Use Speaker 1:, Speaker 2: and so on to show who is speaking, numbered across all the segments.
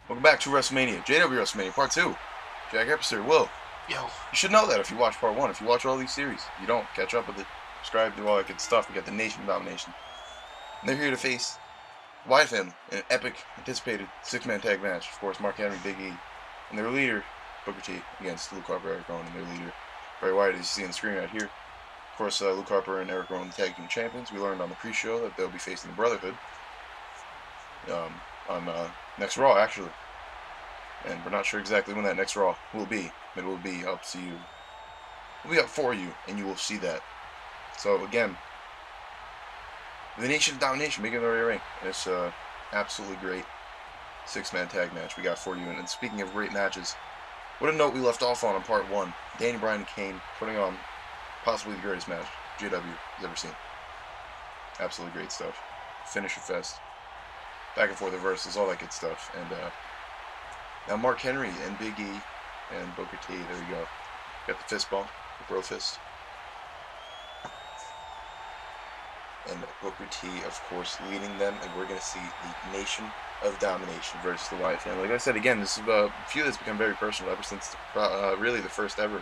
Speaker 1: Welcome back to Wrestlemania, JW Wrestlemania Part 2. Jack Epster, Will.
Speaker 2: Yo.
Speaker 1: You should know that if you watch Part 1. If you watch all these series, you don't. Catch up with it. Subscribe, do all that good stuff. We got the Nation of Domination. And they're here to face Wyatt family in an epic, anticipated six-man tag match. Of course, Mark Henry, Big E, and their leader, Booker T, against Luke Harper, Eric Rowan, and their leader, Bray Wyatt, as you see on the screen right here. Of course, Luke Harper and Eric Rowan, the tag team champions. We learned on the pre-show that they'll be facing the Brotherhood on next Raw, actually. And we're not sure exactly when that next Raw will be. It will be up to you. It will be up for you, and you will see that. So, again, the Nation of Domination making their way ring. It's absolutely great six-man tag match we got for you. And speaking of great matches, what a note we left off on in Part 1. Danny Bryan and Kane putting on possibly the greatest match JW has ever seen. Absolutely great stuff. Finisher fest. Back and forth reversals, all that good stuff. And now Mark Henry and Big E and Booker T, there you go. Got the fist bump, the bro fist. And Booker T, of course, leading them, and we're going to see the Nation of Domination versus the Wyatt family. Like I said, again, this is a feud that's become very personal ever since really the first ever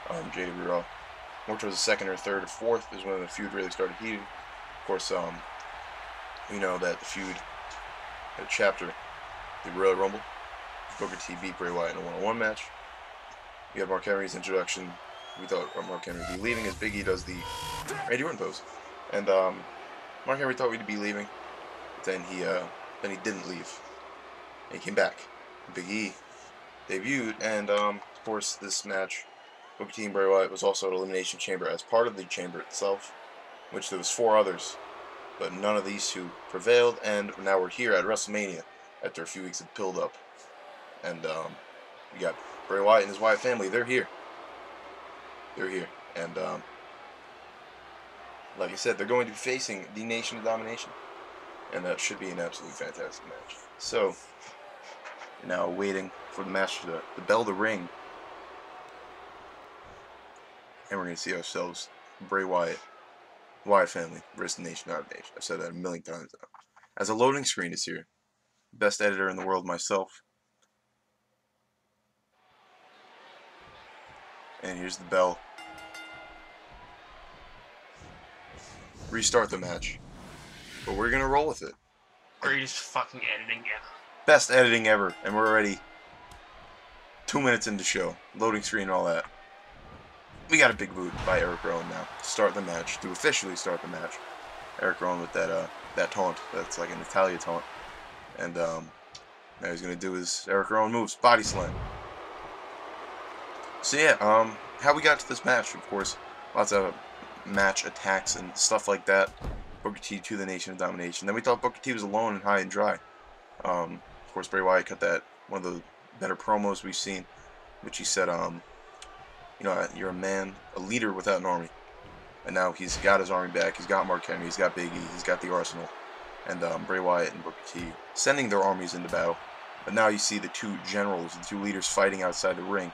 Speaker 1: JW Raw. More towards the second or third or fourth is when the feud really started heating. Of course, we know that the feud had a chapter, the Royal Rumble. Booker T beat Bray Wyatt in a one-on-one match. We have Mark Henry's introduction. We thought Mark Henry would be leaving as Big E does the Randy Orton pose. And Mark Henry thought we'd be leaving, but then he didn't leave. And he came back. Big E debuted, and of course this match, Booker T and Bray Wyatt was also at Elimination Chamber as part of the chamber itself, which there was 4 others, but none of these 2 prevailed, and now we're here at WrestleMania after a few weeks of build-up. And we got Bray Wyatt and his Wyatt family. They're here. They're here. And like I said, they're going to be facing the Nation of Domination. And that should be an absolutely fantastic match. So, now waiting for the match to the bell to ring. And we're going to see ourselves Bray Wyatt, Wyatt family versus the Nation of Domination. I've said that a million times now. As a loading screen is here. Best editor in the world myself. And here's the bell. Restart the match. But we're gonna roll with it.
Speaker 2: Greatest fucking editing ever.
Speaker 1: Best editing ever. And we're already 2 minutes into the show. Loading screen and all that. We got a big boot by Eric Rowan now. To start the match. To officially start the match. Eric Rowan with that taunt. That's like an Italia taunt. And now he's gonna do his Eric Rowan moves. Body slam. So yeah, how we got to this match, of course, lots of match attacks and stuff like that. Booker T to the Nation of Domination. Then we thought Booker T was alone and high and dry. Of course, Bray Wyatt cut that, one of the better promos we've seen, which he said, you know, you're a man, a leader without an army. And now he's got his army back, he's got Mark Henry, he's got Big E, he's got the Arsenal. And Bray Wyatt and Booker T sending their armies into battle. But now you see the 2 generals, the 2 leaders fighting outside the ring.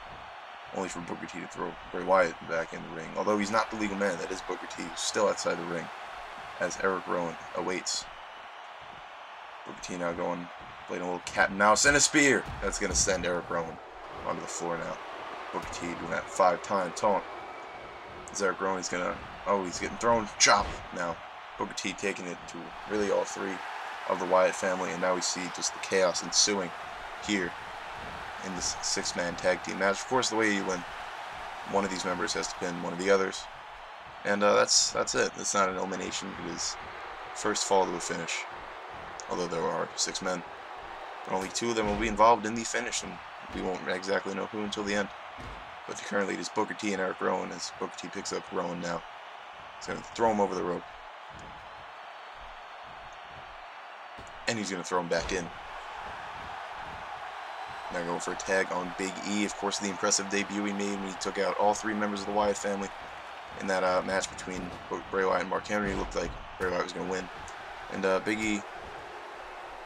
Speaker 1: Only for Booker T to throw Bray Wyatt back in the ring. Although he's not the legal man, that is Booker T, who's still outside the ring, as Eric Rowan awaits. Booker T now playing a little cat and mouse and a spear. That's going to send Eric Rowan onto the floor now. Booker T doing that 5-time taunt. As Eric Rowan is going to, he's getting thrown, chop now. Booker T taking it to really all 3 of the Wyatt family, and now we see just the chaos ensuing here in this 6-man tag team match. Of course, the way you win, one of these members has to pin one of the others, and that's it. It's not an elimination. It is first fall to a finish. Although there are 6 men, but only 2 of them will be involved in the finish, and we won't exactly know who until the end. But the current lead is Booker T and Eric Rowan, as Booker T picks up Rowan now. He's going to throw him over the rope, and he's going to throw him back in. Now going for a tag on Big E. Of course, the impressive debut he made when he took out all 3 members of the Wyatt family in that match between Bray Wyatt and Mark Henry. It looked like Bray Wyatt was going to win. And Big E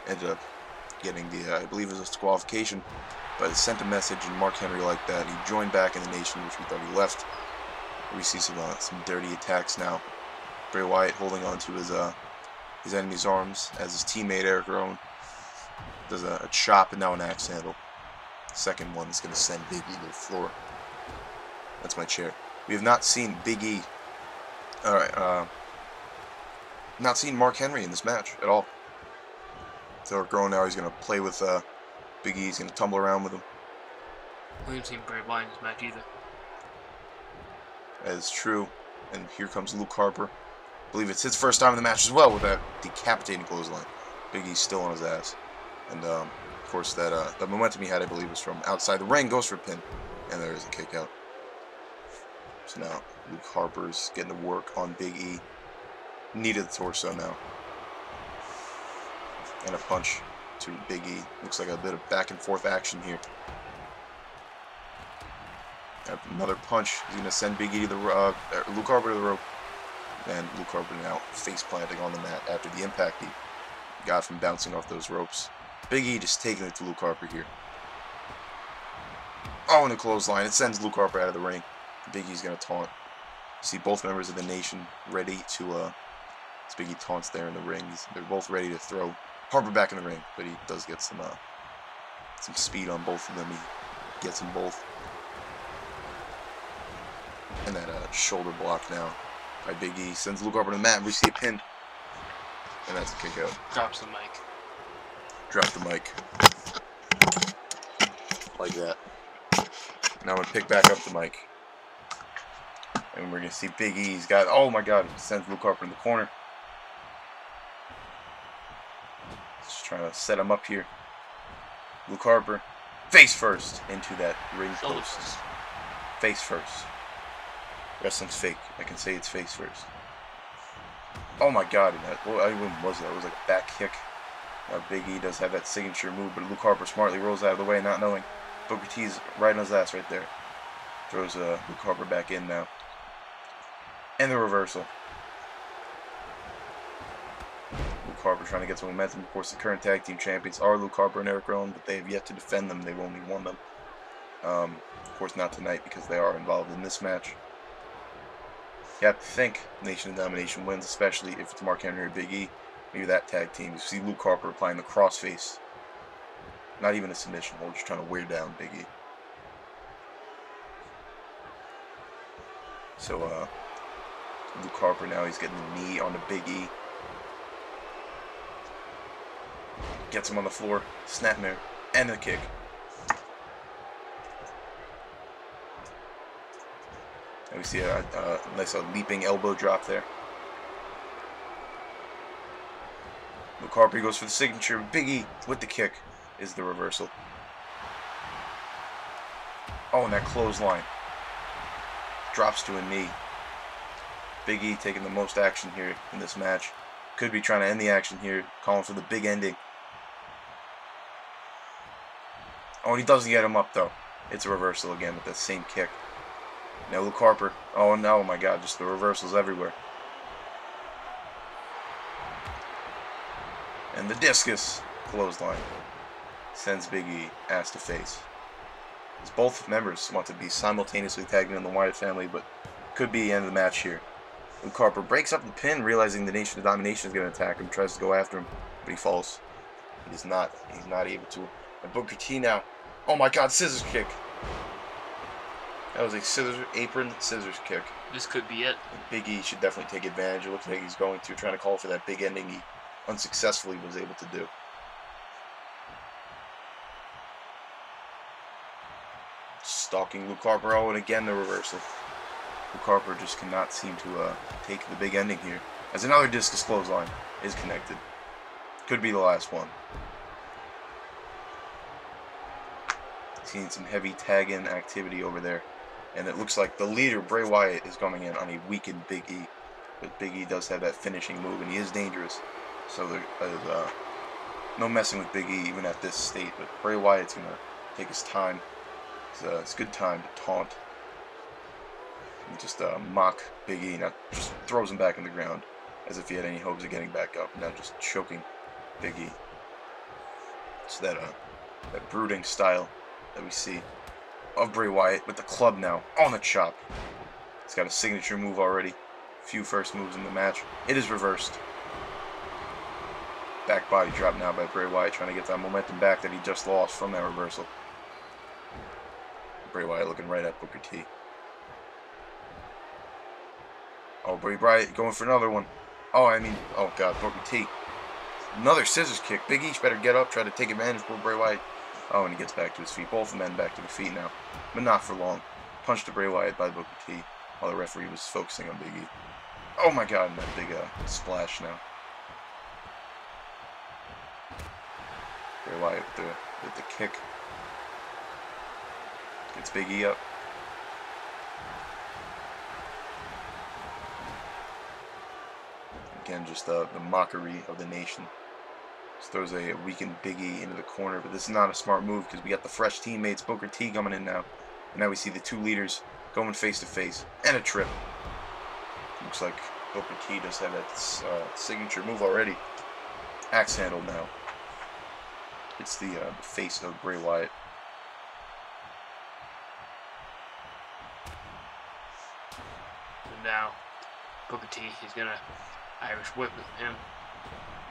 Speaker 1: ended up getting the, I believe it was a disqualification, but sent a message, and Mark Henry liked that. He joined back in the Nation, which we thought he left. We see some dirty attacks now. Bray Wyatt holding on to his enemy's arms as his teammate Eric Rowan Does a chop and now an axe handle. Second one is going to send Big E to the floor. That's my chair. We have not seen Big E. Alright, not seen Mark Henry in this match at all. So we're growing now. He's going to play with Big E. He's going to tumble around with him.
Speaker 2: We haven't seen Bray Wyatt in this match either.
Speaker 1: That is true. And here comes Luke Harper. I believe it's his first time in the match as well with that decapitating clothesline. Big E's still on his ass. And, of course, that the momentum he had, I believe, was from outside the ring. Goes for a pin. And there is a kick out. So now Luke Harper's getting to work on Big E. Needed the torso now. And a punch to Big E. Looks like a bit of back and forth action here. Another punch. He's going to send Big E to the Luke Harper to the rope. And Luke Harper now face planting on the mat after the impact he got from bouncing off those ropes. Big E just taking it to Luke Harper here. Oh, and a clothesline. It sends Luke Harper out of the ring. Big E's going to taunt. See both members of the Nation ready to, as Big E taunts there in the ring. They're both ready to throw Harper back in the ring, but he does get some speed on both of them. He gets them both. And that shoulder block now by Big E sends Luke Harper to the mat. We see a pin. And that's a kick out.
Speaker 2: Drops the mic.
Speaker 1: Drop the mic. Like that. Now I'm going to pick back up the mic. And we're going to see Big E's got, oh my god, he sends Luke Harper in the corner. Just trying to set him up here. Luke Harper, face first into that ring post. Face first. Wrestling's fake. I can say it's face first. Oh my god, what was that? It was like a back kick. Big E does have that signature move, but Luke Harper smartly rolls out of the way, not knowing. Booker T's right on his ass right there. Throws Luke Harper back in now. And the reversal. Luke Harper trying to get some momentum. Of course, the current tag team champions are Luke Harper and Eric Rowan, but they have yet to defend them. They've only won them. Of course, not tonight because they are involved in this match. You have to think Nation of Domination wins, especially if it's Mark Henry or Big E. Maybe that tag team. You see Luke Harper applying the crossface. Not even a submission hold, just trying to wear down Big E. So, Luke Harper now, he's getting the knee on the Big E. Gets him on the floor, snapmare, and a kick. And we see a nice leaping elbow drop there. Luke Harper goes for the signature. Big E with the kick is the reversal. Oh, and that clothesline. Drops to a knee. Big E taking the most action here in this match. Could be trying to end the action here. Calling for the big ending. Oh, and he doesn't get him up, though. It's a reversal again with that same kick. Now Luke Harper. Oh, no, oh my god. Just the reversals everywhere. And the discus clothesline sends Big E ass to face. As both members want to be simultaneously tagged in the Wyatt family, but could be the end of the match here. Luke Harper breaks up the pin, realizing the Nation of Domination is going to attack him, tries to go after him, but he falls. He's not able to. And Booker T now. Oh my god, scissors kick. That was a apron scissors kick.
Speaker 2: This could be it.
Speaker 1: And Big E should definitely take advantage. It looks like he's going to, trying to call for that big ending he unsuccessfully was able to do. Stalking Luke Harper. Oh, and again the reversal. Luke Harper just cannot seem to take the big ending here. As another discus clothesline is connected. Could be the last one. Seeing some heavy tag-in activity over there. And it looks like the leader, Bray Wyatt, is coming in on a weakened Big E. But Big E does have that finishing move, and he is dangerous. So there's no messing with Big E even at this state. But Bray Wyatt's going to take his time. It's a good time to taunt. And just mock Big E. Now just throws him back in the ground as if he had any hopes of getting back up. Now just choking Big E. It's that brooding style that we see of Bray Wyatt with the club now on the chop. He's got a signature move already. Few first moves in the match. It is reversed. Back body drop now by Bray Wyatt, trying to get that momentum back that he just lost from that reversal. Bray Wyatt looking right at Booker T. Oh, Bray Wyatt going for another one. Oh God, Booker T. Another scissors kick. Big E's better get up, try to take advantage for Bray Wyatt. Oh, and he gets back to his feet. Both men back to the feet now, but not for long. Punch to Bray Wyatt by Booker T, while the referee was focusing on Big E. Oh my God, and that big splash now. Bray Wyatt with the kick. Gets Big E up. Again, just the mockery of the nation. Just throws a weakened Big E into the corner, but this is not a smart move because we got the fresh teammates, Booker T coming in now. And now we see the two leaders going face to face. And a trip. Looks like Booker T does have that signature move already. Axe handle now. It's the face of Bray Wyatt.
Speaker 2: And now, Booker T, he's gonna Irish whip with him.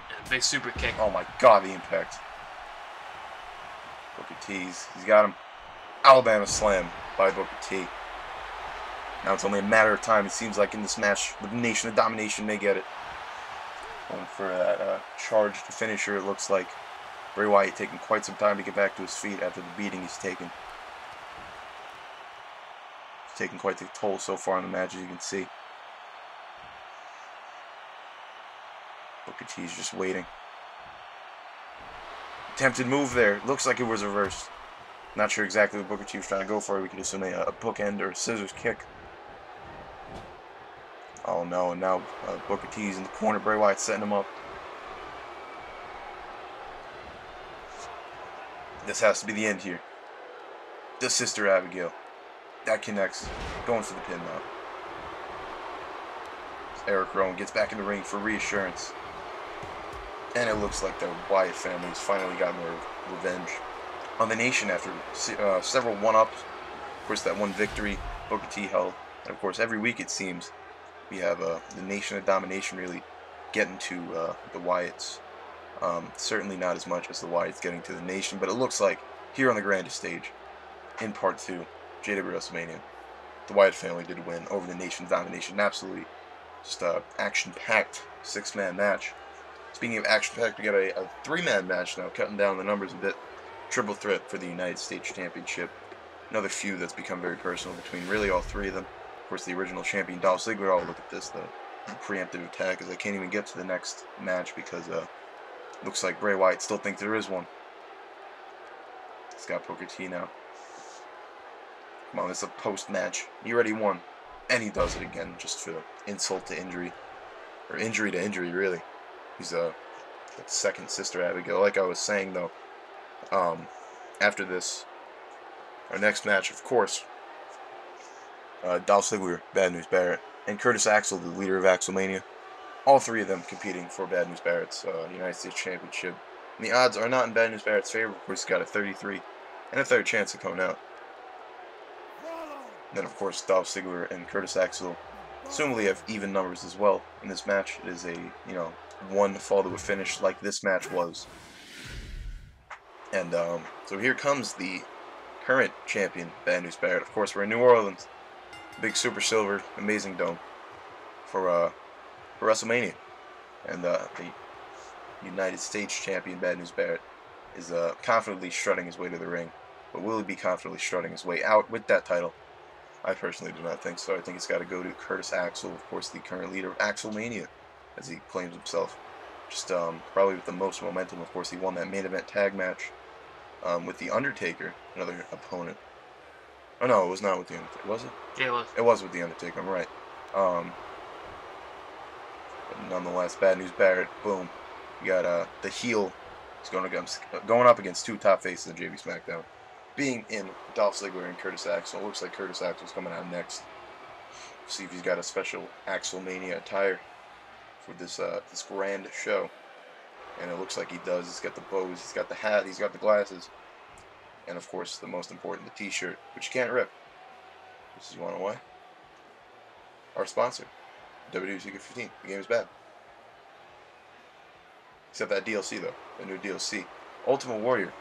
Speaker 2: And a big super kick.
Speaker 1: Oh my God, the impact. Booker T's, he's got him. Alabama slam by Booker T. Now it's only a matter of time, it seems like, in this match. The Nation of Domination may get it. Going for that charged finisher, it looks like. Bray Wyatt taking quite some time to get back to his feet after the beating he's taken. He's taken quite the toll so far in the match, as you can see. Booker T's just waiting. Attempted move there. Looks like it was reversed. Not sure exactly what Booker T was trying to go for. We could assume a bookend or a scissors kick. Oh no, and now Booker T's in the corner. Bray Wyatt setting him up. This has to be the end here. The Sister Abigail. That connects. Going for the pin now. Eric Rowan gets back in the ring for reassurance. And it looks like the Wyatt family has finally gotten their revenge on the Nation after several one-ups. Of course, that one victory Booker T held. And of course, every week it seems we have the Nation of Domination really getting to the Wyatts. Certainly not as much as the Wyatts getting to the Nation, but it looks like here on the grandest stage, in Part 2, JW Wrestlemania, the Wyatt family did win over the Nation of Domination. Absolutely just a action-packed six-man match. Speaking of action-packed, we got a three-man match now, cutting down the numbers a bit. Triple threat for the United States Championship. Another feud that's become very personal between really all three of them. Of course, the original champion, Dolph Ziggler. Oh, look at this, the preemptive attack, as I can't even get to the next match because looks like Bray Wyatt still thinks there is one. He's got Booker T now. Come on, it's a post-match. He already won. And he does it again, just for insult to injury. Or injury to injury, really. He's that second Sister Abigail. Like I was saying, though, after this, our next match, of course, Dolph Ziggler, Bad News Barrett, and Curtis Axel, the leader of Axelmania. All three of them competing for Bad News Barrett's United States Championship. And the odds are not in Bad News Barrett's favor. Of course, he's got a 33 and a third chance of coming out. And then, of course, Dolph Ziggler and Curtis Axel assumably have even numbers as well in this match. It is a, one fall to a finish like this match was. And so here comes the current champion, Bad News Barrett. Of course, we're in New Orleans. Big Super Silver, amazing dome for WrestleMania. And the United States champion, Bad News Barrett, is confidently strutting his way to the ring. But will he be confidently strutting his way out with that title? I personally do not think so. I think it's got to go to Curtis Axel, of course, the current leader of Axelmania, as he claims himself. Just probably with the most momentum. Of course, he won that main event tag match with the Undertaker, another opponent. Oh no, it was not with the Undertaker, was it?
Speaker 2: Yeah, it was.
Speaker 1: It was with the Undertaker. I'm right. But nonetheless, Bad News Barrett. Boom. You got the heel. He's going up against two top faces in JV SmackDown, being in Dolph Ziggler and Curtis Axel. Looks like Curtis Axel's coming out next. See if he's got a special Axelmania attire for this this grand show. And it looks like he does. He's got the bows, he's got the hat, he's got the glasses, and of course the most important, the t-shirt, which you can't rip. This is you wanna know why? Our sponsor, Wwe 2K15. The game is bad. Except that DLC though, the new DLC. Ultimate Warrior,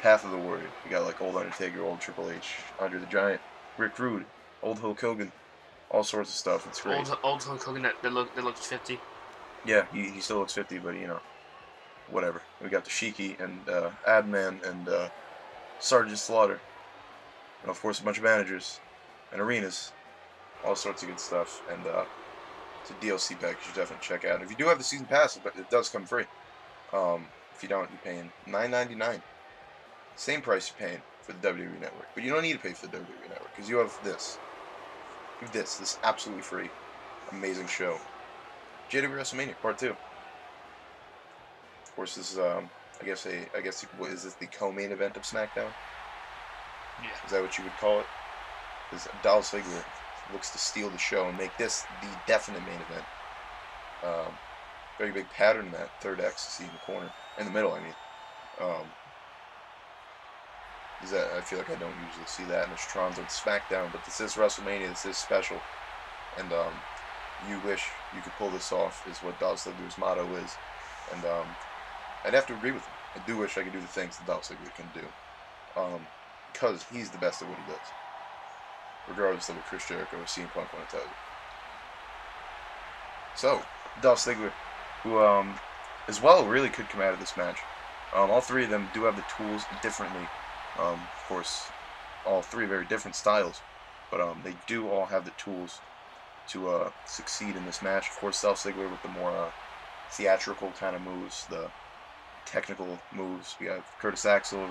Speaker 1: Path of the Warrior. You got like old Undertaker, old Triple H, Andre the Giant, Rick Rude, old Hulk Hogan, all sorts of stuff. It's great.
Speaker 2: Old Hulk Hogan that looks 50.
Speaker 1: Yeah, he still looks 50, but you know, whatever. We got the Shiki and Adman and Sergeant Slaughter, and of course a bunch of managers and arenas, all sorts of good stuff. And it's a DLC pack you should definitely check out. If you do have the season pass, it does come free. If you don't, you're paying $9.99. Same price you're paying for the WWE Network, but you don't need to pay for the WWE Network because you have this. You have this absolutely free, amazing show. JW Wrestlemania Part 2. Of course, this is I guess is this the co-main event of SmackDown?
Speaker 2: Yeah.
Speaker 1: Is that what you would call it? Because Dolph Ziggler looks to steal the show and make this the definite main event. Very big pattern in that third X in the corner, in the middle. I mean, I feel like I don't usually see that in the Trons on SmackDown, but this is WrestleMania. This is special, and you wish you could pull this off is what Dolph Ziggler's motto is, and I'd have to agree with him. I do wish I could do the things that Dolph Ziggler can do, because he's the best at what he does, regardless of what Chris Jericho or CM Punk want to tell you. So, Dolph Ziggler, who as well really could come out of this match. All three of them do have the tools differently. Of course, all three very different styles, but they do all have the tools to succeed in this match. Of course, Dolph Ziggler with the more theatrical kind of moves, the technical moves. We have Curtis Axel,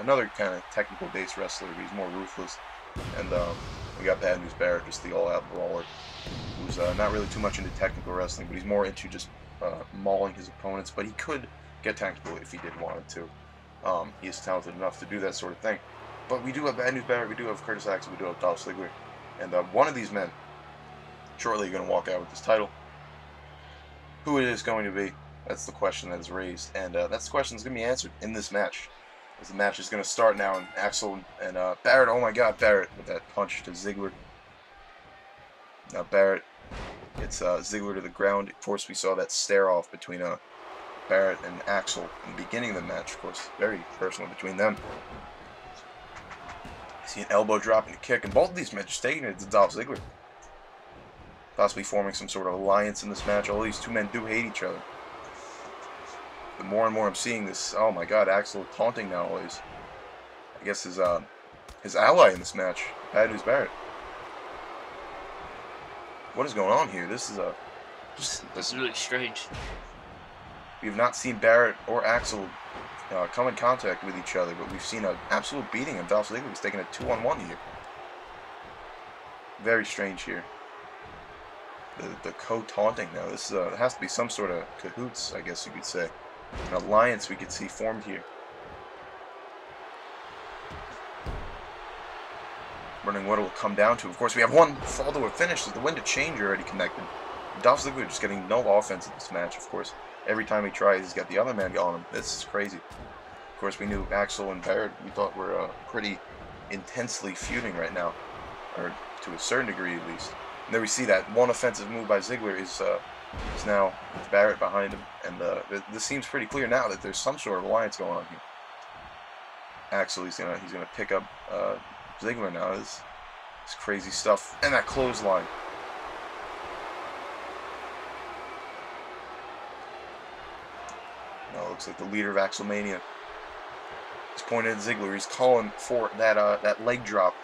Speaker 1: another kind of technical-based wrestler, but he's more ruthless. And we got Bad News Barrett, just the all-out brawler, who's not really too much into technical wrestling, but he's more into just mauling his opponents. But he could get technical if he did want to. He is talented enough to do that sort of thing. But we do have Bad News Barrett, we do have Curtis Axel, we do have Dolph Ziggler. And one of these men shortly going to walk out with this title. Who it is going to be, that's the question that is raised. And that's the question that's going to be answered in this match. As the match is going to start now, and Axel and Barrett, oh my god, Barrett with that punch to Ziggler. Now Barrett gets Ziggler to the ground. Of course, we saw that stare-off between Barrett and Axel in the beginning of the match. Of course, very personal between them. See an elbow drop and a kick, and both of these men just taking it to Dolph Ziggler. Possibly forming some sort of alliance in this match. All these two men do hate each other. The more and more I'm seeing this, oh my god, Axel taunting now always. I guess his ally in this match, Bad News Barrett. What is going on here? This is
Speaker 2: this is really strange.
Speaker 1: We have not seen Barrett or Axel come in contact with each other, but we've seen an absolute beating of Dolph Ziggler. He's taking a 2-on-1 here. Very strange here. The co-taunting now. This has to be some sort of cahoots, I guess you could say. An alliance we could see formed here. Wondering what it will come down to. Of course, we have one fall to a finish. The wind to change already connected. Dolph Ziggler just getting no offense in this match. Of course, every time he tries, he's got the other man on him. This is crazy. Of course, we knew Axel and Barrett, we thought were pretty intensely feuding right now, or to a certain degree at least. And then we see that one offensive move by Ziggler is now with Barrett behind him, and this seems pretty clear now that there's some sort of alliance going on here. Axel, he's gonna pick up Ziggler now. This crazy stuff, and that clothesline. Now it looks like the leader of Wrestlemania. He's pointing at Ziggler. He's calling for that leg drop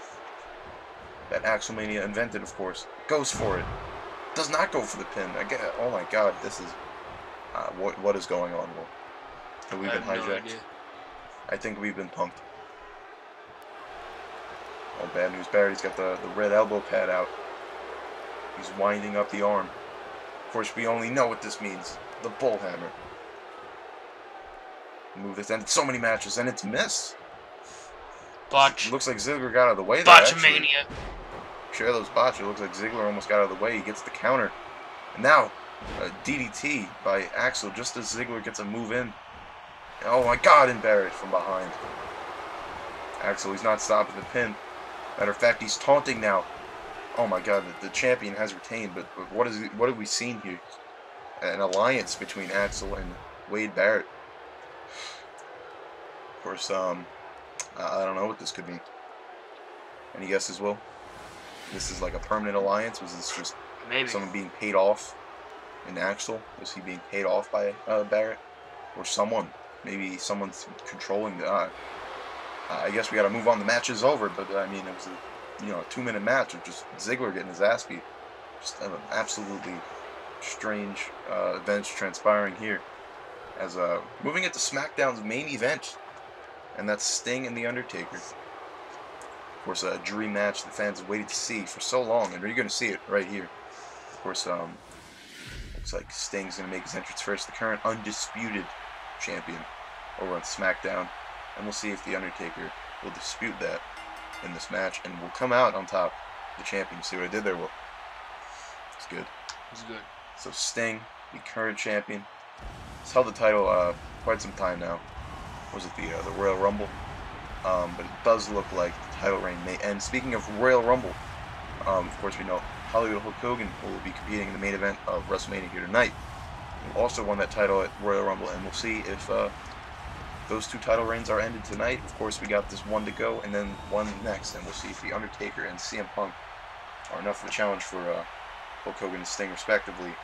Speaker 1: that Wrestlemania invented. Of course, goes for it. Does not go for the pin. Oh my god, this is what is going on? Have we been hijacked? No, I think we've been punked. Oh, Bad News Barrett. He's got the red elbow pad out. He's winding up the arm. Of course, we only know what this means. The bullhammer. Move that's ended so many matches, and it's missed.
Speaker 2: Botch.
Speaker 1: It looks like Ziggler got out of the way there.
Speaker 2: Botchamania.
Speaker 1: Sure, those botch. It looks like Ziggler almost got out of the way. He gets the counter. And now, a DDT by Axel just as Ziggler gets a move in. Oh my god, and Barrett from behind. Axel, he's not stopping the pin. Matter of fact, he's taunting now. Oh my god, the champion has retained, but what have we seen here? An alliance between Axel and Wade Barrett. Of course, I don't know what this could mean. Any guesses, Will? This is like a permanent alliance? Was this just
Speaker 2: Maybe.
Speaker 1: someone being paid off in Axel? Was he being paid off by Barrett? Or someone? Maybe someone's controlling the... I guess we got to move on. The match is over, but I mean, it was a 2-minute match of just Ziggler getting his ass beat. Just an absolutely strange events transpiring here. As moving into SmackDown's main event, and that's Sting and the Undertaker. Of course, a dream match the fans have waited to see for so long, and you're going to see it right here. Of course, looks like Sting's going to make his entrance first, the current undisputed champion over on SmackDown, and we'll see if the Undertaker will dispute that in this match and will come out on top, the champion. See what I did there, Will? It's good.
Speaker 2: It's good.
Speaker 1: So Sting, the current champion, has held the title quite some time now. Was it the Royal Rumble? But it does look like the title reign may end. Speaking of Royal Rumble, of course we know Hollywood Hulk Hogan will be competing in the main event of WrestleMania here tonight. He also won that title at Royal Rumble, and we'll see if those two title reigns are ended tonight. Of course, we got this one to go, and then one next, and we'll see if the Undertaker and CM Punk are enough of a challenge for Hulk Hogan and Sting, respectively,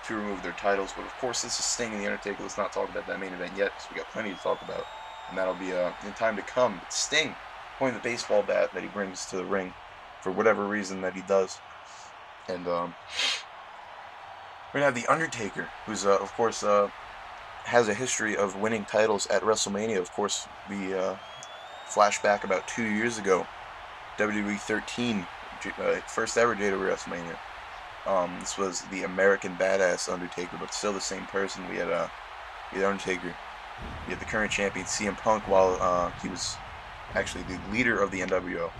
Speaker 1: to remove their titles. But of course, this is Sting and the Undertaker. Let's not talk about that main event yet, because we got plenty to talk about, and that'll be in time to come. But Sting, pointing the baseball bat that he brings to the ring for whatever reason that he does, and we're gonna have the Undertaker, who's of course has a history of winning titles at WrestleMania. Of course, we flashback about 2 years ago, Wwe 13, first ever JW WrestleMania. This was the American Badass Undertaker, but still the same person. We had the Undertaker. We had the current champion CM Punk, while he was actually the leader of the NWO.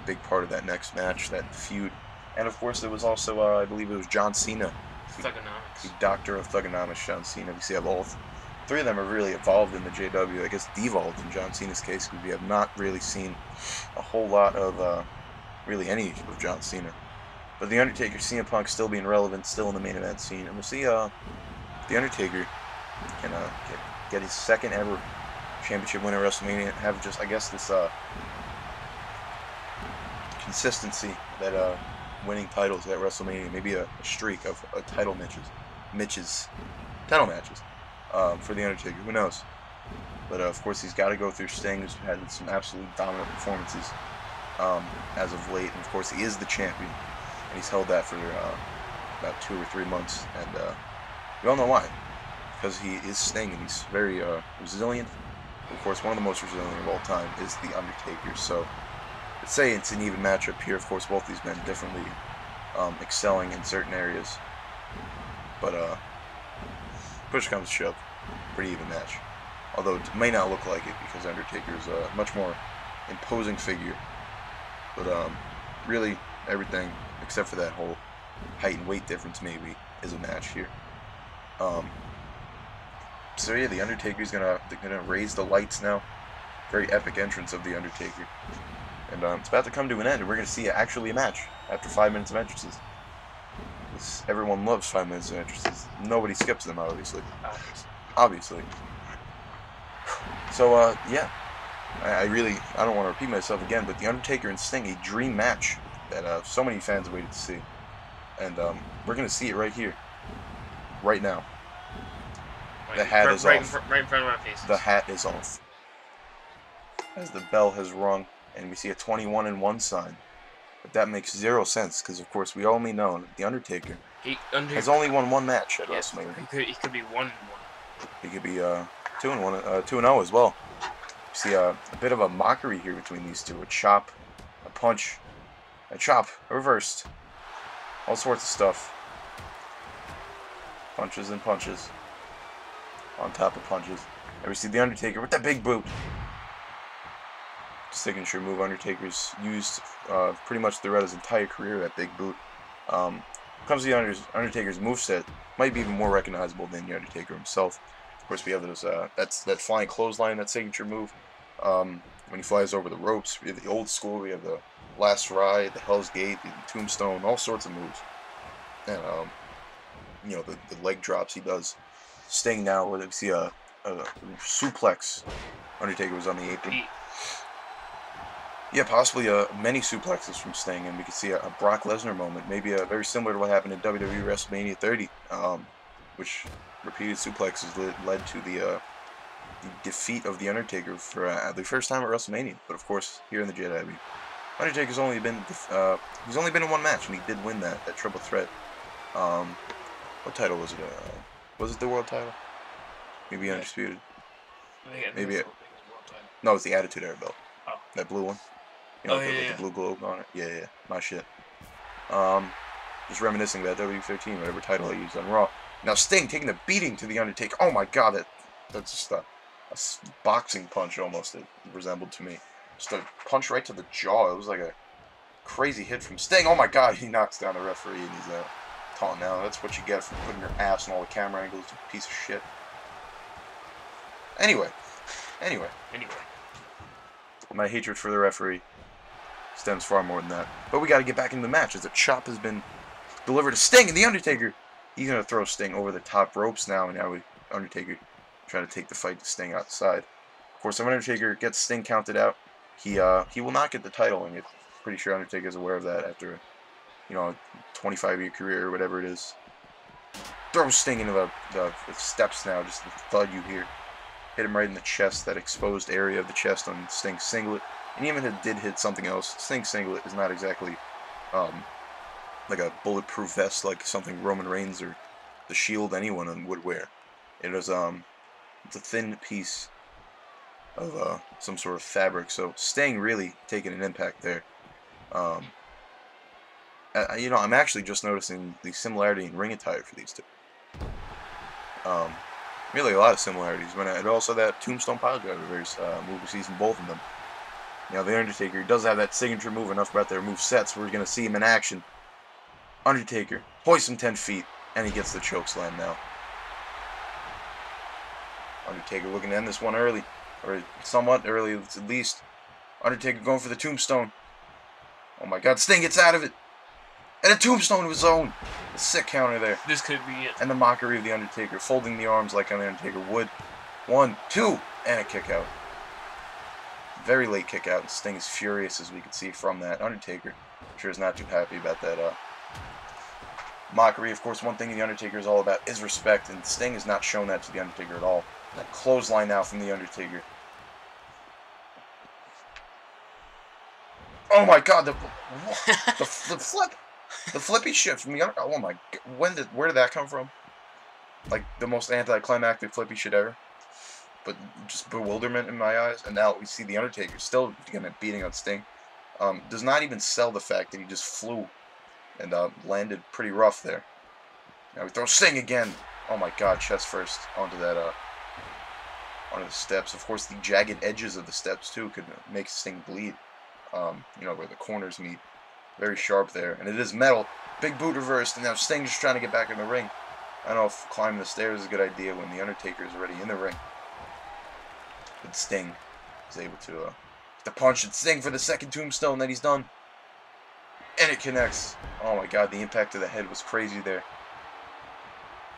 Speaker 1: Big part of that next match, that feud. And of course, there was also, I believe it was John Cena.
Speaker 2: Thugonomics.
Speaker 1: The Doctor of Thugonomics, John Cena. We see how all three of them are really evolved in the JW. I guess devolved in John Cena's case, because we have not really seen a whole lot of really any of John Cena. But the Undertaker, CM Punk still being relevant, still in the main event scene. And we'll see the Undertaker can get his second ever championship win at WrestleMania and have just, I guess, this consistency that winning titles at WrestleMania, maybe a streak of title matches for the Undertaker. Who knows? But of course, he's got to go through Sting, who's had some absolutely dominant performances as of late. And of course, he is the champion, and he's held that for about 2 or 3 months. And we all know why, because he is Sting, and he's very resilient. Of course, one of the most resilient of all time is the Undertaker. So let's say it's an even matchup here. Of course, both these men differently excelling in certain areas. But push comes to shove, pretty even match. Although it may not look like it, because Undertaker is a much more imposing figure. But really, everything except for that whole height and weight difference maybe is a match here. So yeah, the Undertaker's gonna raise the lights now. Very epic entrance of the Undertaker. And it's about to come to an end, and we're going to see actually a match after 5 minutes of entrances. Everyone loves 5 minutes of entrances. Nobody skips them, obviously. Obviously. So, yeah. I don't want to repeat myself again, but The Undertaker and Sting, a dream match that so many fans waited to see. And we're going to see it right here. Right now. The hat is off.
Speaker 2: Right in front of our faces.
Speaker 1: The hat is off. As the bell has rung. And we see a 21-1 sign. But that makes zero sense, because of course we only know The Undertaker has only won one match at WrestleMania.
Speaker 2: He could be 1-1.
Speaker 1: He could be 2-0 as well. You see a bit of a mockery here between these two. A chop, a punch, a chop, a reversed. All sorts of stuff. Punches and punches. On top of punches. And we see The Undertaker with that big boot. Signature move Undertaker's used pretty much throughout his entire career, that big boot. Comes to the Undertaker's moveset, might be even more recognizable than the Undertaker himself. Of course, we have those that flying clothesline, that signature move. When he flies over the ropes, we have the old school, we have the Last Ride, the Hell's Gate, the Tombstone, all sorts of moves. And the leg drops he does. Sting now, we see a suplex. Undertaker was on the apron. Yeah, possibly many suplexes from Sting, and we could see a Brock Lesnar moment, maybe very similar to what happened in WWE Wrestlemania 30, which repeated suplexes led to the defeat of the Undertaker for the first time at WrestleMania. But of course, here in the Jet Abbey, Undertaker's only been he's only been in one match, and he did win that triple threat. What title was it? Was it the world title? Maybe yeah. Undisputed. Maybe it. No, it's the Attitude Era belt.
Speaker 2: Oh.
Speaker 1: That blue one. You know, with the blue globe on it. Yeah, my shit. Just reminiscing about W13, whatever title I used on Raw. Now Sting taking the beating to the Undertaker. Oh my God, that's just a boxing punch almost. It resembled to me. Just a punch right to the jaw. It was like a crazy hit from Sting. Oh my God, he knocks down the referee and he's taunting now. That's what you get for putting your ass in all the camera angles, you piece of shit. Anyway. My hatred for the referee stems far more than that. But we got to get back into the match as the chop has been delivered to Sting, and the Undertaker, he's going to throw Sting over the top ropes now, and now Undertaker trying to take the fight to Sting outside. Of course, if Undertaker gets Sting counted out, he will not get the title, and I'm pretty sure Undertaker's aware of that after, you know, a 25-year career or whatever it is. Throws Sting into the steps now, just the thud you hear. Hit him right in the chest, that exposed area of the chest on Sting's singlet. And even if it did hit something else, Sting's singlet is not exactly like a bulletproof vest like something Roman Reigns or the Shield anyone would wear. It was it's a thin piece of some sort of fabric. So Sting really taking an impact there. You know, I'm actually just noticing the similarity in ring attire for these two. Really a lot of similarities. And also that Tombstone Piledriver move we see from both of them. You know, the Undertaker does have that signature move. Enough about their move sets. We're going to see him in action. Undertaker hoists him 10 feet, and he gets the choke slam now. Undertaker looking to end this one early, or somewhat early at least. Undertaker going for the Tombstone. Oh my God, Sting gets out of it. And a Tombstone of his own. A sick counter there.
Speaker 2: This could be it.
Speaker 1: And the mockery of the Undertaker, folding the arms like an Undertaker would. 1, 2, and a kick out. Very late kick out, and Sting is furious, as we can see from that. Undertaker, I'm sure, is not too happy about that mockery. Of course, one thing the Undertaker is all about is respect, and Sting has not shown that to the Undertaker at all. That clothesline now from the Undertaker. Oh my God, the flip. The flippy shit from the oh my God, where did that come from? Like the most anticlimactic flippy shit ever. But just bewilderment in my eyes. And now we see the Undertaker still getting beating on Sting. Does not even sell the fact that he just flew and landed pretty rough there. Now we throw Sting again. Oh my God, chest first onto that onto the steps. Of course, the jagged edges of the steps too could make Sting bleed. You know, where the corners meet. Very sharp there. And it is metal. Big boot reversed. And now Sting just trying to get back in the ring. I don't know if climbing the stairs is a good idea when the Undertaker is already in the ring. But Sting is able to punch and Sting for the second Tombstone that he's done. And it connects. Oh my God, the impact to the head was crazy there.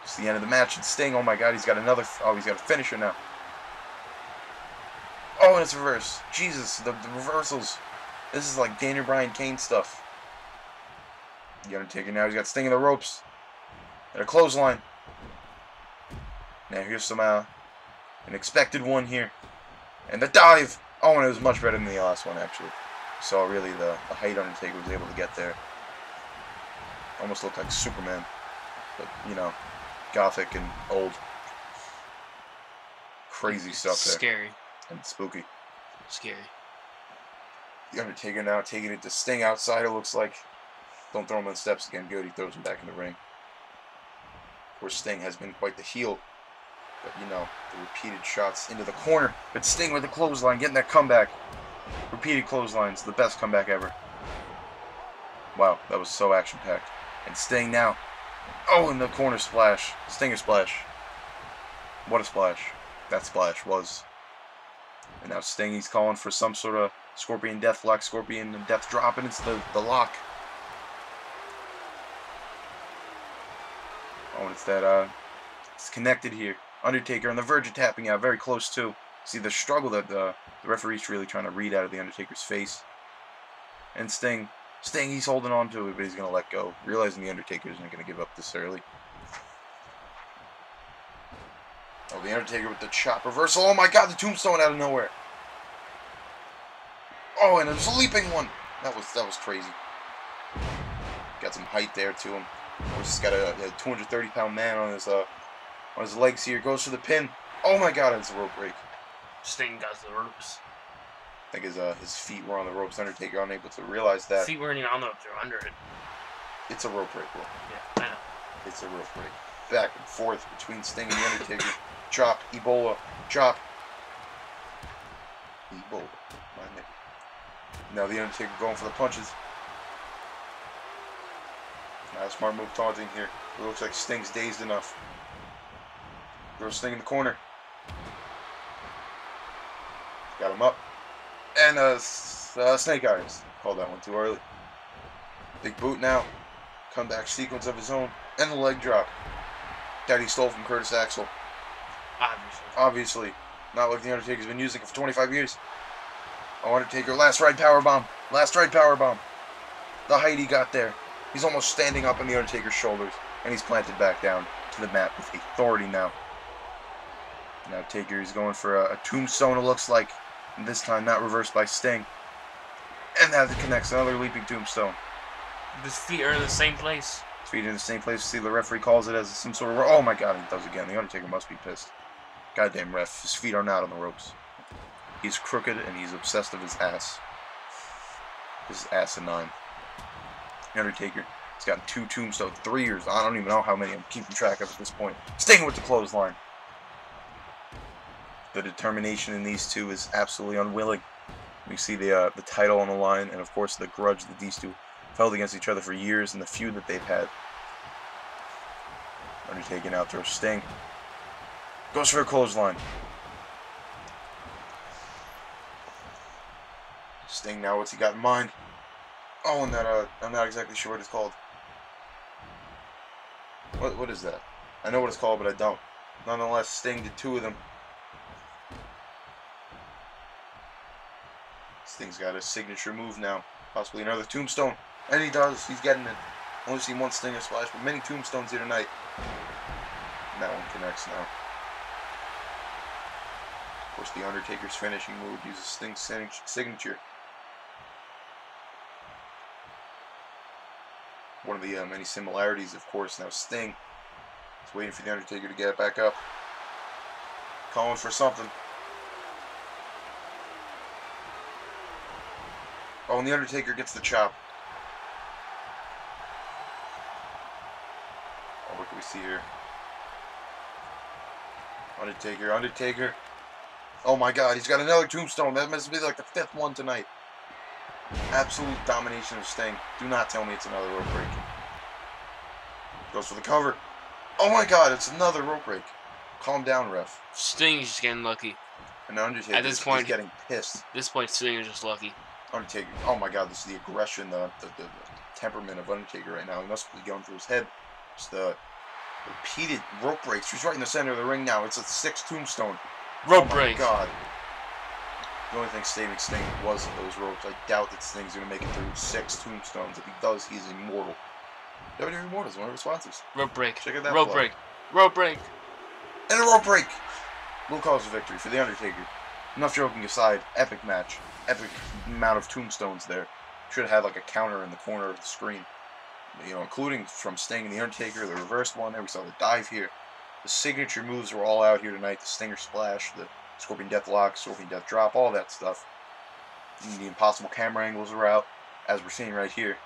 Speaker 1: It's the end of the match. And Sting, oh my God, he's got another. Oh, he's got a finisher now. Oh, and it's reverse. Jesus, the reversals. This is like Daniel Bryan Kane stuff. The Undertaker now, he's got Sting in the ropes. And a clothesline. Now here's some, an expected one here. And the dive! Oh, and it was much better than the last one, actually. So really the height Undertaker was able to get there. Almost looked like Superman. But, you know, gothic and old. Crazy stuff there.
Speaker 2: Scary.
Speaker 1: And spooky.
Speaker 2: Scary.
Speaker 1: The Undertaker now taking it to Sting outside, it looks like. Don't throw him on the steps again. Good, he throws him back in the ring. Of course, Sting has been quite the heel. But, you know, the repeated shots into the corner. But Sting with the clothesline, getting that comeback. Repeated clotheslines, the best comeback ever. Wow, that was so action-packed. And Sting now. Oh, and the corner splash. Stinger splash. What a splash. That splash was. And now Sting, he's calling for some sort of Scorpion Deathlock, Scorpion Death Drop, and it's the lock. Oh, and it's that, it's connected here. Undertaker on the verge of tapping out, very close to. See the struggle that the referee's really trying to read out of the Undertaker's face. And Sting, he's holding on to it, but he's going to let go, realizing the Undertaker isn't going to give up this early. Oh, the Undertaker with the chop reversal. Oh my God, the tombstone out of nowhere. Oh, and a leaping one. That was crazy. Got some height there to him. He's got a 230-pound man on his legs here. Goes for the pin. Oh my God, it's a rope break.
Speaker 2: Sting got the ropes.
Speaker 1: I think his feet were on the ropes. Undertaker unable to realize that.
Speaker 2: Feet weren't even on the ropes; they're under it.
Speaker 1: It's a rope break, bro.
Speaker 2: Yeah, I know.
Speaker 1: It's a rope break. Back and forth between Sting and the Undertaker. Chop, Ebola, chop. Ebola, my nigga. Now the Undertaker going for the punches. Not a smart move taunting here. It looks like Sting's dazed enough. Throws Sting in the corner. Got him up. And Snake Eyes. Called that one too early. Big boot now. Comeback sequence of his own. And the leg drop. That he stole from Curtis Axel. Obviously. Not like the Undertaker's been using it for 25 years. Oh, Undertaker, last ride powerbomb. Last ride powerbomb. The height he got there. He's almost standing up on the Undertaker's shoulders. And he's planted back down to the mat with authority now. Now Taker is going for a tombstone, it looks like. And this time not reversed by Sting. And that connects another leaping tombstone.
Speaker 2: His feet are in the same place.
Speaker 1: His feet are in the same place. See, the referee calls it as some sort of... Oh my God, he does again. The Undertaker must be pissed. Goddamn ref. His feet are not on the ropes. He's crooked and he's obsessed with his ass. This is asinine. The Undertaker has gotten 2 tombstones, 3 years. I don't even know how many I'm keeping track of at this point. Sting with the clothesline. The determination in these two is absolutely unwilling. We see the title on the line, and of course the grudge that these two have held against each other for years, and the feud that they've had. Undertaker now throws Sting. Goes for a clothesline. Sting now, what's he got in mind? Oh, and that I'm not exactly sure what it's called. What is that? I know what it's called, but I don't. Nonetheless, Sting did 2 of them. Sting's got a signature move now. Possibly another tombstone. And he does. He's getting it. Only seen one Stinger splash, but many tombstones here tonight. And that one connects now. Of course, the Undertaker's finishing move uses Sting's signature. One of the many similarities, of course. Now Sting is waiting for the Undertaker to get back up. Calling for something. Oh, and the Undertaker gets the chop. Oh, what can we see here? Undertaker. Oh my God, he's got another tombstone. That must be like the 5th one tonight. Absolute domination of Sting. Do not tell me it's another rope break. Goes for the cover. Oh my God, it's another rope break. Calm down, ref.
Speaker 2: Sting's just getting lucky.
Speaker 1: And Undertaker
Speaker 2: at this point,
Speaker 1: is getting pissed.
Speaker 2: At this point, Sting is just lucky.
Speaker 1: Undertaker. Oh my God, this is the aggression, the temperament of Undertaker right now. He must be going through his head. Just the repeated rope breaks. He's right in the center of the ring now. It's a 6th tombstone.
Speaker 2: Rope break.
Speaker 1: Oh my God. The only thing saving Sting was those ropes. I doubt that Sting's going to make it through 6 tombstones. If he does, he's immortal. WWE Immortal is one of our sponsors.
Speaker 2: Rope break.
Speaker 1: Check out that
Speaker 2: rope
Speaker 1: plug.
Speaker 2: break. Rope break.
Speaker 1: And a rope break. Will cause a victory for the Undertaker. Enough joking aside, epic match. Epic amount of tombstones there. Should have had like a counter in the corner of the screen. You know, including from Sting and the Undertaker, the reverse one there. We saw the dive here. The signature moves were all out here tonight. The Stinger Splash, the Scorpion Death Lock, Scorpion Death Drop, all that stuff. And the impossible camera angles are out, as we're seeing right here.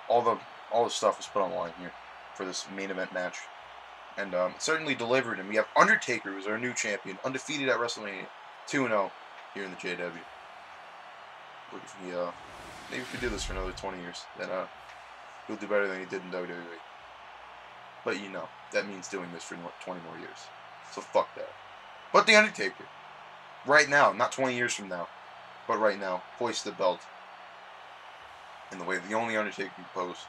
Speaker 1: All the stuff was put on the line here for this main event match. And certainly delivered. And we have Undertaker, who's our new champion, undefeated at Wrestlemania, 2-0 here in the JW. Maybe we could do this for another 20 years. Then he'll do better than he did in WWE. But you know, that means doing this for 20 more years. So fuck that. But the Undertaker, right now, not 20 years from now, but right now, hoist the belt in the way the only Undertaker can pose.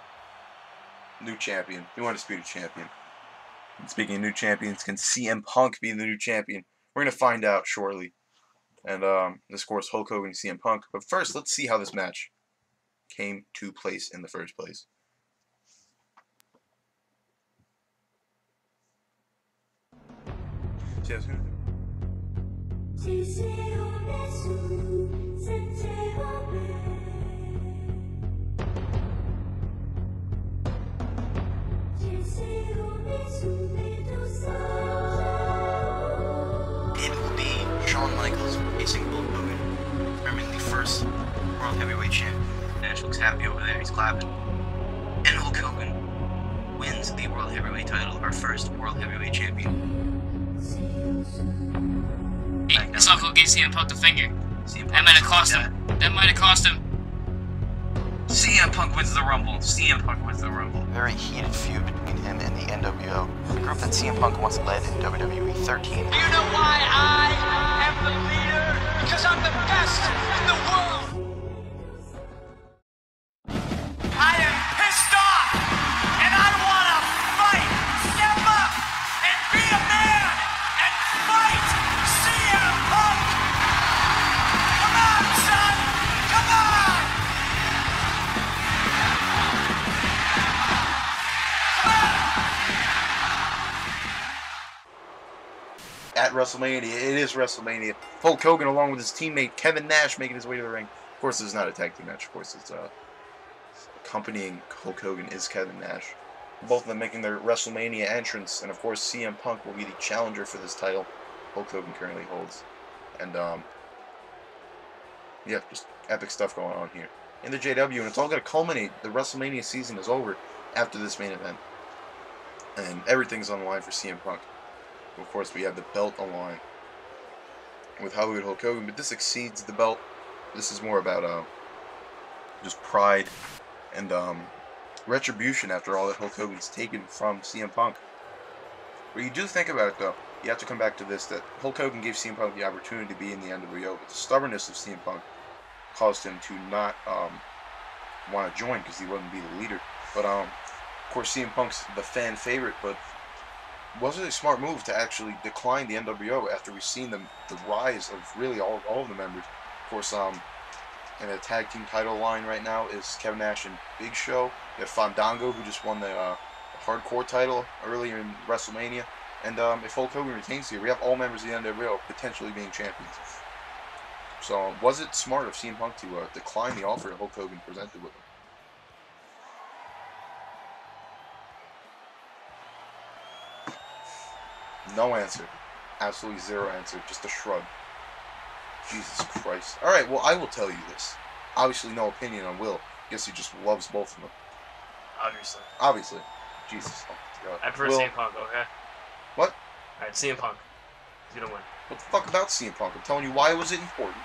Speaker 1: New champion, new undisputed champion. And speaking of new champions, can CM Punk be the new champion? We're going to find out shortly. And this, of course, Hulk Hogan and CM Punk. But first, let's see how this match came to place in the first place. It will be Shawn Michaels facing Hulk Hogan, determining the first World Heavyweight Champion. Nash looks happy over there, he's clapping. And Hulk Hogan wins the World Heavyweight title, our first World Heavyweight Champion.
Speaker 2: It's Hulk Hogan gave CM Punk the finger. That might have cost him. That might have cost him.
Speaker 1: CM Punk wins the Rumble. CM Punk wins the Rumble.
Speaker 3: Very heated feud between him and the NWO, the group that CM Punk once led in WWE 13.
Speaker 4: Do you know why I am the leader? Because I'm the best in the world! I am pissed off! And I want to fight! Step up and be a man! And fight CM Punk! Come on, son! Come on!
Speaker 1: At WrestleMania, it is WrestleMania. Hulk Hogan, along with his teammate Kevin Nash, making his way to the ring. Of course, this is not a tag team match. Of course, it's accompanying Hulk Hogan is Kevin Nash. Both of them making their WrestleMania entrance, and of course, CM Punk will be the challenger for this title Hulk Hogan currently holds. And yeah, just epic stuff going on here in the JW, and it's all going to culminate. The WrestleMania season is over after this main event, and everything's on the line for CM Punk. Of course, we have the belt on the line with Hollywood Hulk Hogan, but this exceeds the belt. This is more about just pride and retribution after all that Hulk Hogan's taken from CM Punk. When you do think about it, though, you have to come back to this, that Hulk Hogan gave CM Punk the opportunity to be in the NWO, but the stubbornness of CM Punk caused him to not want to join because he wouldn't be the leader. But of course, CM Punk's the fan favorite, but was it a smart move to actually decline the NWO after we've seen the rise of really all of the members? Of course, in a tag team title line right now is Kevin Nash and Big Show. You have Fandango, who just won the hardcore title earlier in WrestleMania. And if Hulk Hogan retains here, we have all members of the NWO potentially being champions. So was it smart of CM Punk to decline the offer that Hulk Hogan presented with him? No answer. Absolutely zero answer. Just a shrug. Jesus Christ. Alright, well, I will tell you this. Obviously, no opinion on Will. Guess he just loves both of them.
Speaker 2: Obviously.
Speaker 1: Obviously. Jesus. Oh, God.
Speaker 2: I prefer
Speaker 1: Will,
Speaker 2: CM Punk, okay?
Speaker 1: What?
Speaker 2: Alright, CM Punk. He's gonna win.
Speaker 1: What the fuck about CM Punk? I'm telling you, why was it important?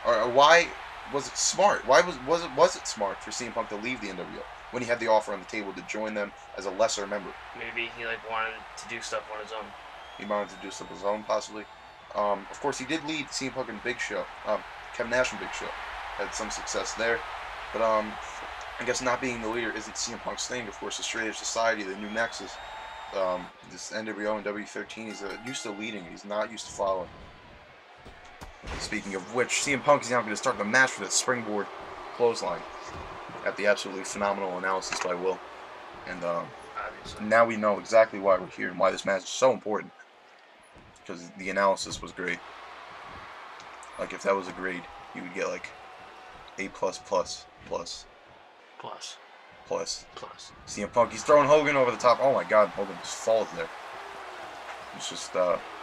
Speaker 1: Or why was it smart? Why was it smart for CM Punk to leave the NWO when he had the offer on the table to join them as a lesser member?
Speaker 2: Maybe he wanted to do stuff on his own.
Speaker 1: He wanted to do stuff on his own, possibly. Of course, he did lead CM Punk and Big Show. Kevin Nash and Big Show had some success there, but I guess not being the leader isn't CM Punk's thing. Of course, the straight edge society, the new Nexus, this NWO and W15, he's used to leading. He's not used to following. Speaking of which, CM Punk is now going to start the match for that springboard clothesline at the absolutely phenomenal analysis by Will. And now we know exactly why we're here and why this match is so important. Because the analysis was great. Like, if that was a grade, you would get like A+++++. CM Punk, he's throwing Hogan over the top. Oh my God, Hogan just falls there. He's just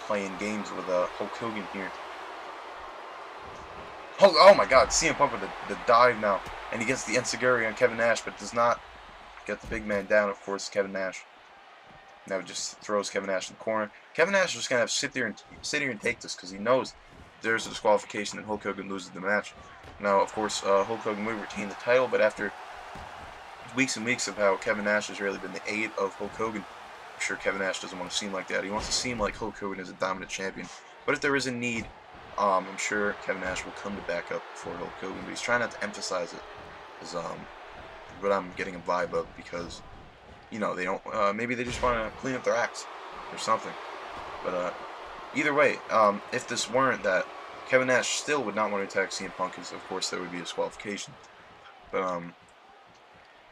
Speaker 1: playing games with Hulk Hogan here. Oh my God, CM Punk with the dive now. And he gets the enziguri on Kevin Nash, but does not get the big man down, of course, Kevin Nash. Now just throws Kevin Nash in the corner. Kevin Nash is just going to have to sit here and take this because he knows there's a disqualification and Hulk Hogan loses the match. Now, of course, Hulk Hogan will retain the title, but after weeks and weeks of how Kevin Nash has really been the aide of Hulk Hogan, I'm sure Kevin Nash doesn't want to seem like that. He wants to seem like Hulk Hogan is a dominant champion. But if there is a need, I'm sure Kevin Nash will come to back up for Hulk Hogan, but he's trying not to emphasize it, is what I'm getting a vibe of, because you know, they don't, maybe they just want to clean up their acts or something. But either way, if this weren't that, Kevin Nash still would not want to attack CM Punk, because of course there would be a disqualification. But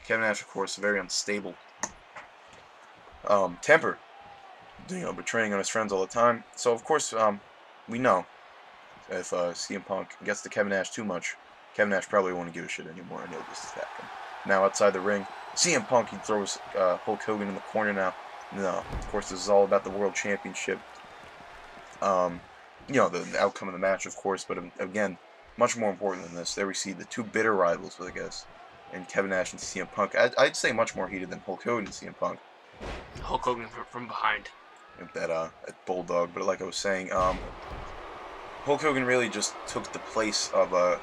Speaker 1: Kevin Nash, of course, very unstable temper, you know, betraying on his friends all the time. So of course, we know if CM Punk gets to Kevin Nash too much, Kevin Nash probably won't give a shit anymore, and he'll just attack him. Now outside the ring, CM Punk, he throws Hulk Hogan in the corner now. No, of course, this is all about the World Championship. You know, the outcome of the match, of course, but again, much more important than this, there we see the two bitter rivals, I guess, and Kevin Nash and CM Punk. I'd say much more heated than Hulk Hogan and CM Punk.
Speaker 2: Hulk Hogan from behind.
Speaker 1: That bulldog, but like I was saying, Hulk Hogan really just took the place of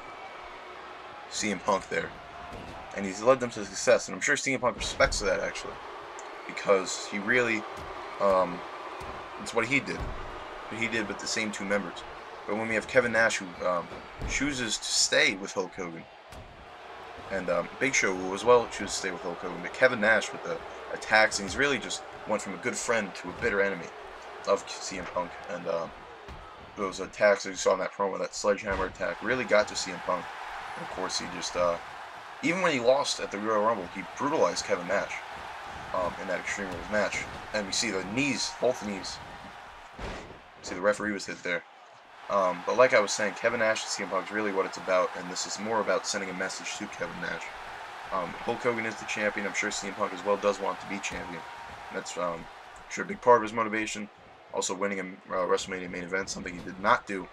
Speaker 1: CM Punk there, and he's led them to success, and I'm sure CM Punk respects that, actually, because he really, it's what he did. He did with the same two members. But when we have Kevin Nash, who chooses to stay with Hulk Hogan, and Big Show, who as well chooses to stay with Hulk Hogan, but Kevin Nash with the attacks, and he's really just went from a good friend to a bitter enemy of CM Punk, and those attacks that you saw in that promo, that sledgehammer attack, really got to CM Punk. And of course, he just, even when he lost at the Royal Rumble, he brutalized Kevin Nash in that Extreme Rules match. And we see the knees, both knees. See, the referee was hit there. But like I was saying, Kevin Nash and CM Punk is really what it's about, and this is more about sending a message to Kevin Nash. Hulk Hogan is the champion. I'm sure CM Punk as well does want to be champion. That's I'm sure a big part of his motivation. Also winning a WrestleMania main event, something he did not do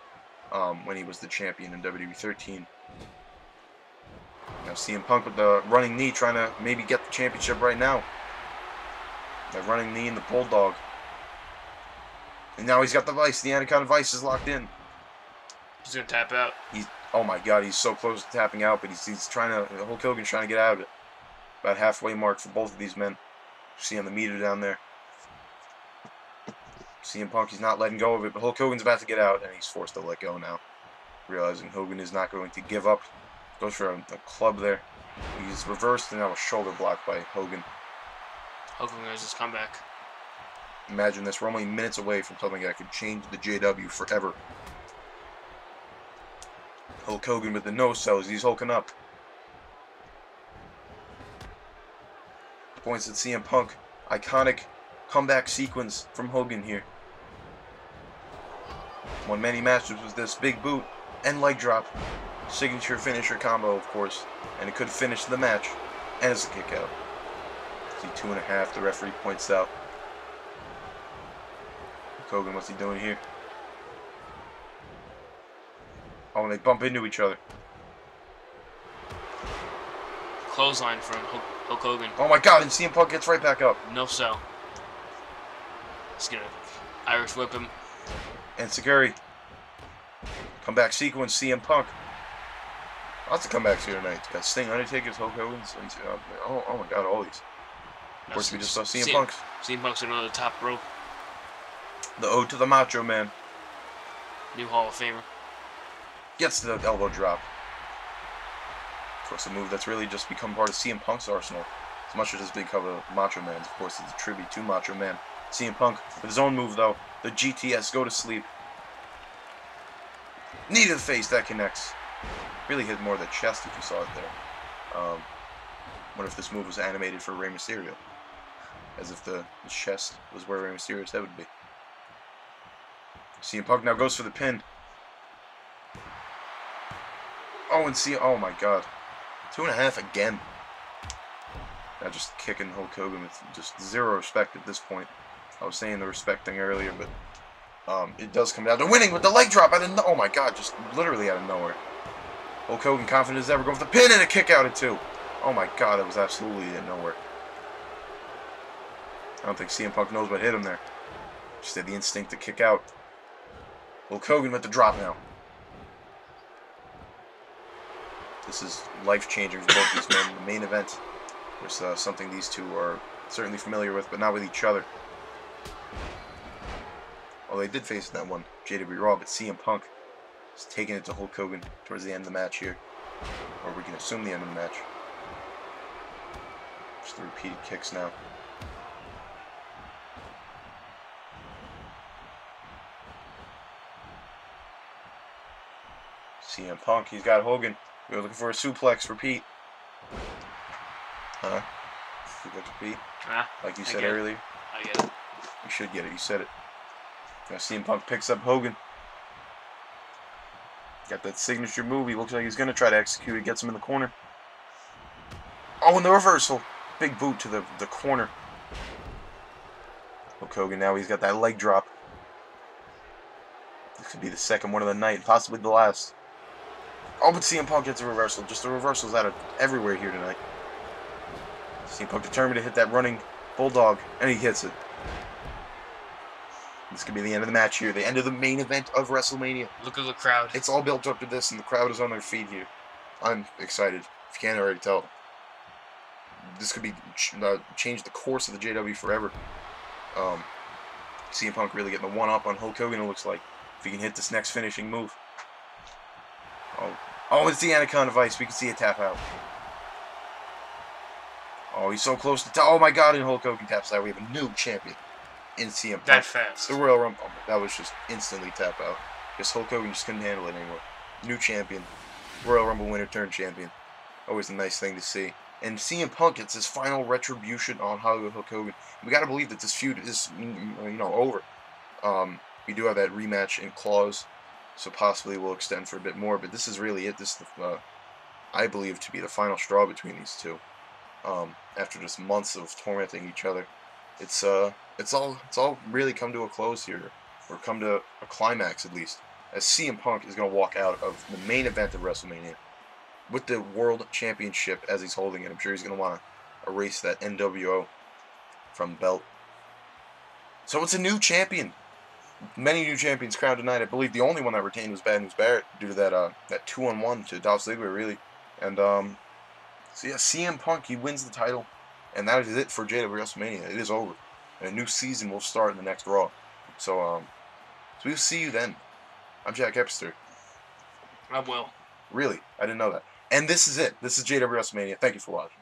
Speaker 1: when he was the champion in WWE 13. Now CM Punk with the running knee, trying to maybe get the championship right now. The running knee and the bulldog. And now he's got the vice. The Anaconda vice is locked in.
Speaker 2: He's gonna tap out.
Speaker 1: Oh my God, he's so close to tapping out, but he's trying to. Hulk Hogan's trying to get out of it. About halfway mark for both of these men. See on the meter down there. CM Punk, he's not letting go of it, but Hulk Hogan's about to get out, and he's forced to let go now. Realizing Hogan is not going to give up. Goes for a club there. He's reversed, and now a shoulder block by Hogan.
Speaker 2: Hogan has his comeback.
Speaker 1: Imagine this, we're only minutes away from something that could change the JW forever. Hulk Hogan with the nose cells, he's hulking up. Points at CM Punk. Iconic comeback sequence from Hogan here. Won many matches with this big boot and leg drop. Signature finisher combo, of course. And it could finish the match. And it's a kick out. See, 2.5, the referee points out. Hogan, what's he doing here? Oh, and they bump into each other.
Speaker 2: Clothesline from Hulk Hogan.
Speaker 1: Oh my God, and CM Punk gets right back up.
Speaker 2: No sell. He's gonna Irish whip him.
Speaker 1: And Seguri. Comeback sequence, CM Punk. Lots of comebacks here tonight. Got Sting, Undertaker, Hulk Hogan. Oh my God, all these. Of course, we just saw CM Punk's.
Speaker 2: CM Punk's another top rope.
Speaker 1: The ode to the Macho Man.
Speaker 2: New Hall of Famer.
Speaker 1: Gets the elbow drop. Of course, a move that's really just become part of CM Punk's arsenal. As much as it's become a Macho Man's. Of course, it's a tribute to Macho Man. CM Punk with his own move, though. The GTS, go to sleep. Knee to the face, that connects. Really hit more the chest if you saw it there. What if this move was animated for Rey Mysterio? As if the chest was where Rey Mysterio's head would be. CM Punk now goes for the pin. Oh, and oh my God. 2.5 again. Now just kicking Hulk Hogan with just zero respect at this point. I was saying the respect thing earlier, but it does come down to winning with the leg drop. Oh my God, just literally out of nowhere. Hulk Hogan, confident as ever, going for the pin and a kick out at 2. Oh my God, that was absolutely out of nowhere. I don't think CM Punk knows what hit him there. Just had the instinct to kick out. Hulk Hogan with the drop now. This is life-changing for both these men. The main event was something these two are certainly familiar with, but not with each other. Well, they did face that one, JW Raw, but CM Punk is taking it to Hulk Hogan towards the end of the match here. Or we can assume the end of the match. Just the repeated kicks now. CM Punk, he's got Hogan. We were looking for a suplex for Pete. Huh? Suplex for Pete? Like you said earlier.
Speaker 2: I get it.
Speaker 1: You should get it. You said it. Now CM Punk picks up Hogan. Got that signature move. He looks like he's going to try to execute it. Gets him in the corner. Oh, and the reversal. Big boot to the corner. Hulk Hogan, now he's got that leg drop. This could be the second one of the night. Possibly the last. Oh, but CM Punk gets a reversal. Just the reversals out of everywhere here tonight. CM Punk determined to hit that running bulldog. And he hits it. This could be the end of the match here. The end of the main event of WrestleMania.
Speaker 2: Look at the crowd.
Speaker 1: It's all built up to this, and the crowd is on their feet here. I'm excited. If you can't already tell. This could be change the course of the JW forever. CM Punk really getting the one-up on Hulk Hogan, it looks like. If he can hit this next finishing move. Oh, it's the Anaconda Vice. We can see it tap out. Oh, he's so close to... Oh, my God, and Hulk Hogan taps out. We have a new champion in CM Punk.
Speaker 2: That fast.
Speaker 1: The Royal Rumble. That was just instantly tap out. Because Hulk Hogan just couldn't handle it anymore. New champion. Royal Rumble winner turned champion. Always a nice thing to see. And CM Punk gets his final retribution on Hollywood Hulk Hogan. We got to believe that this feud is, over. We do have that rematch in clause, so possibly we'll extend for a bit more. But this is really it. This is, I believe, to be the final straw between these two. After just months of tormenting each other, it's all really come to a close here, or come to a climax at least, as CM Punk is going to walk out of the main event of WrestleMania with the World Championship as he's holding it. I'm sure he's going to want to erase that NWO from the belt. So it's a new champion. Many new champions crowned tonight. I believe the only one that retained was Bad News Barrett due to that 2-on-1 to Dolph Ziggler, really. And so yeah, CM Punk, he wins the title, and that is it for JW WrestleMania. It is over, and a new season will start in the next Raw. So we'll see you then. I'm Jack Epster.
Speaker 2: I will.
Speaker 1: Really, I didn't know that. And this is it. This is JW WrestleMania. Thank you for watching.